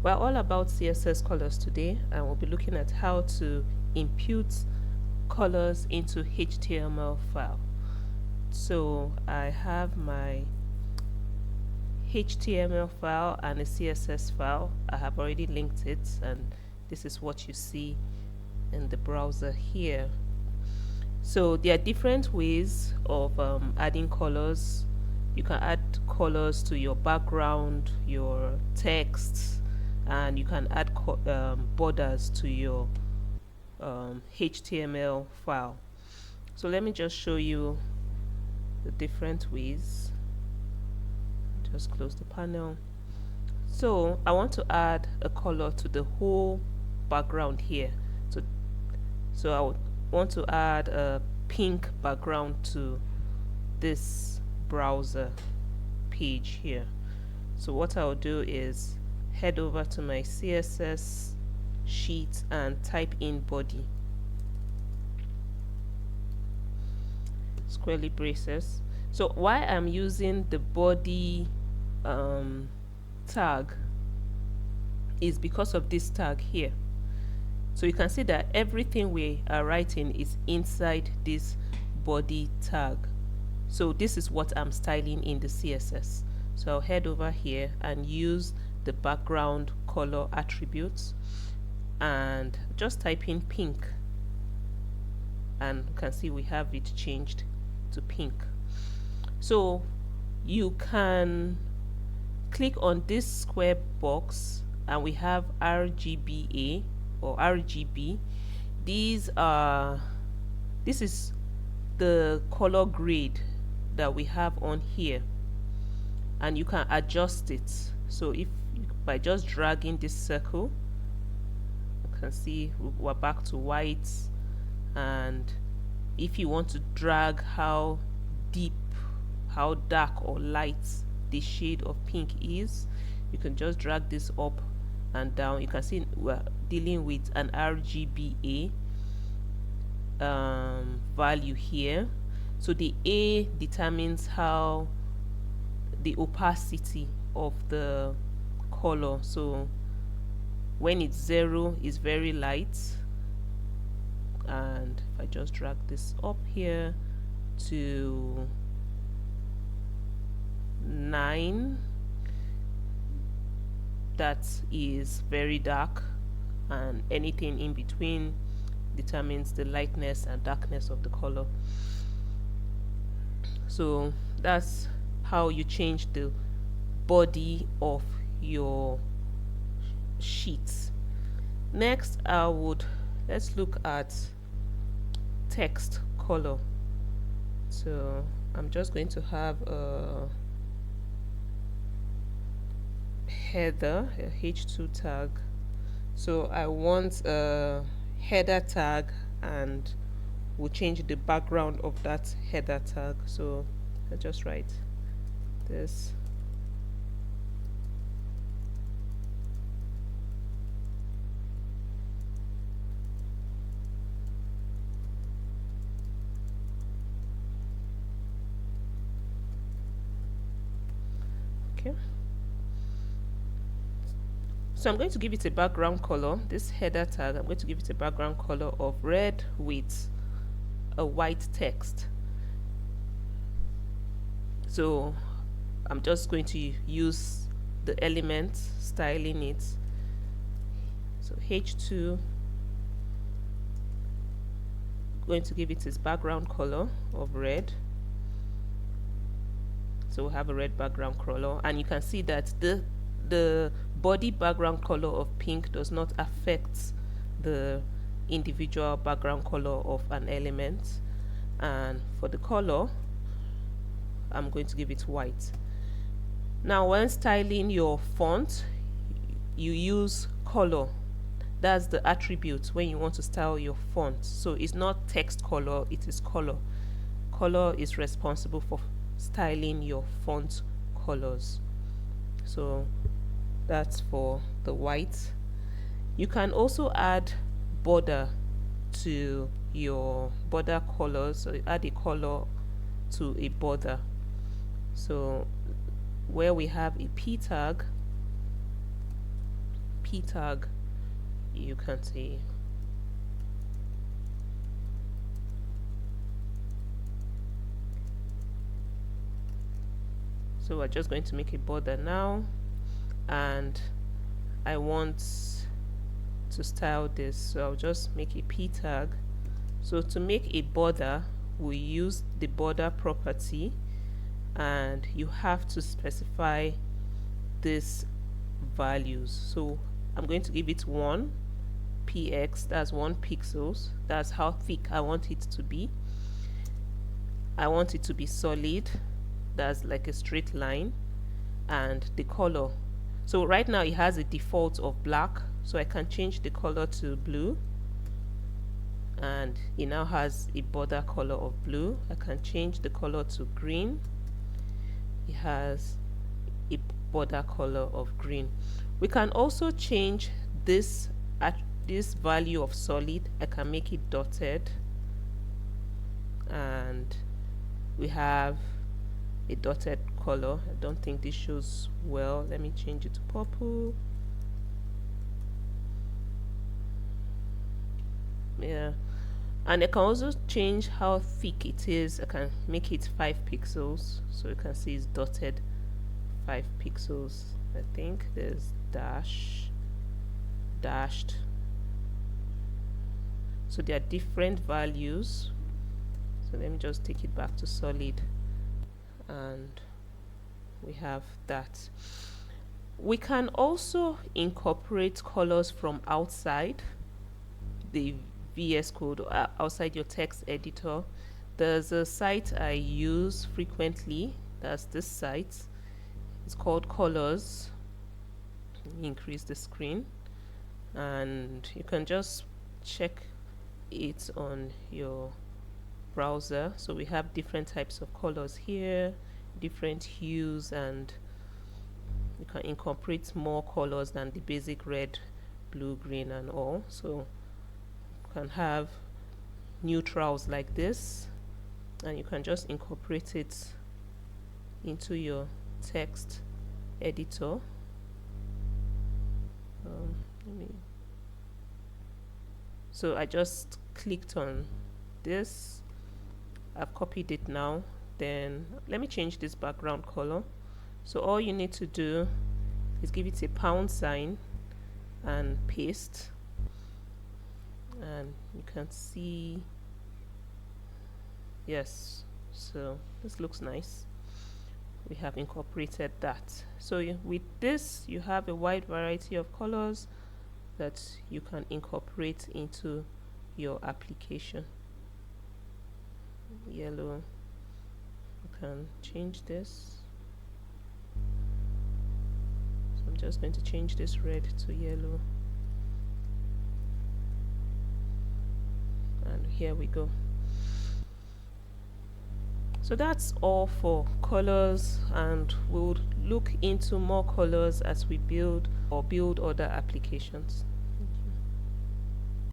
We're all about CSS colors today, and we'll be looking at how to impute colors into HTML file. So I have my HTML file and a CSS file. I have already linked it, and this is what you see in the browser here. So there are different ways of adding colors. You can add colors to your background, your text, and you can add borders to your HTML file. So let me just show you the different ways. Just close the panel. So I want to add a color to the whole background here. So I would want to add a pink background to this browser page here. So what I'll do is head over to my CSS sheet and type in body, squarely braces. So why I'm using the body tag is because of this tag here. So you can see that everything we are writing is inside this body tag. So this is what I'm styling in the CSS. So I'll head over here and use the background color attributes and just type in pink, and you can see we have it changed to pink. So you can click on this square box and we have RGBA or RGB. This is the color grade that we have on here, and you can adjust it. So if by just dragging this circle, you can see we're back to white, and if you want to drag how deep, how dark or light the shade of pink is, you can just drag this up and down. You can see we're dealing with an RGBA value here. So the A determines how the opacity of the color. So when it's 0 is very light, and if I just drag this up here to 9, that is very dark, and anything in between determines the lightness and darkness of the color. So that's how you change the body of your sheets. Next, let's look at text color. So I'm just going to have a header, a H2 tag. So I want a header tag, and we'll change the background of that header tag. So I just write this. Okay. So I'm going to give it a background color. This header tag, I'm going to give it a background color of red with a white text. So I'm just going to use the element, styling it. So H2, going to give it its background color of red. So we have a red background color, and you can see that the body background color of pink does not affect the individual background color of an element. And for the color, I'm going to give it white. Now when styling your font, you use color. That's the attribute when you want to style your font. So it's not text color, it is color. Color is responsible for styling your font colors. So that's for the white. You can also add border to your border colors. So add a color to a border. So where we have a p tag, p tag, you can see. So we're just going to make a border now, and I want to style this, so I'll just make a p tag. So to make a border, we use the border property, and you have to specify these values. So I'm going to give it 1 px, that's 1 pixels, that's how thick I want it to be. I want it to be solid, that's like a straight line, and the color. So right now it has a default of black, so I can change the color to blue, and it now has a border color of blue. I can change the color to green. It has a border color of green. We can also change this at this value of solid. I can make it dotted, and we have a dotted color. I don't think this shows well. Let me change it to purple. Yeah, and I can also change how thick it is. I can make it 5 pixels, so you can see it's dotted 5 pixels. I think there's dashed, so there are different values. So let me just take it back to solid, and we have that. We can also incorporate colors from outside the VS Code, outside your text editor. There's a site I use frequently. That's this site. It's called Colors. Let me increase the screen, and you can just check it on your browser. So we have different types of colors here, different hues, and you can incorporate more colors than the basic red, blue, green, and all. So you can have neutrals like this, and you can just incorporate it into your text editor. So I just clicked on this. I've copied it now. Then let me change this background color. So all you need to do is give it a pound sign and paste, and you can see, yes, so this looks nice. We have incorporated that. So with this, you have a wide variety of colors that you can incorporate into your application. Yellow, you can change this. So I'm just going to change this red to yellow, and here we go. So that's all for colors, and we'll look into more colors as we build other applications.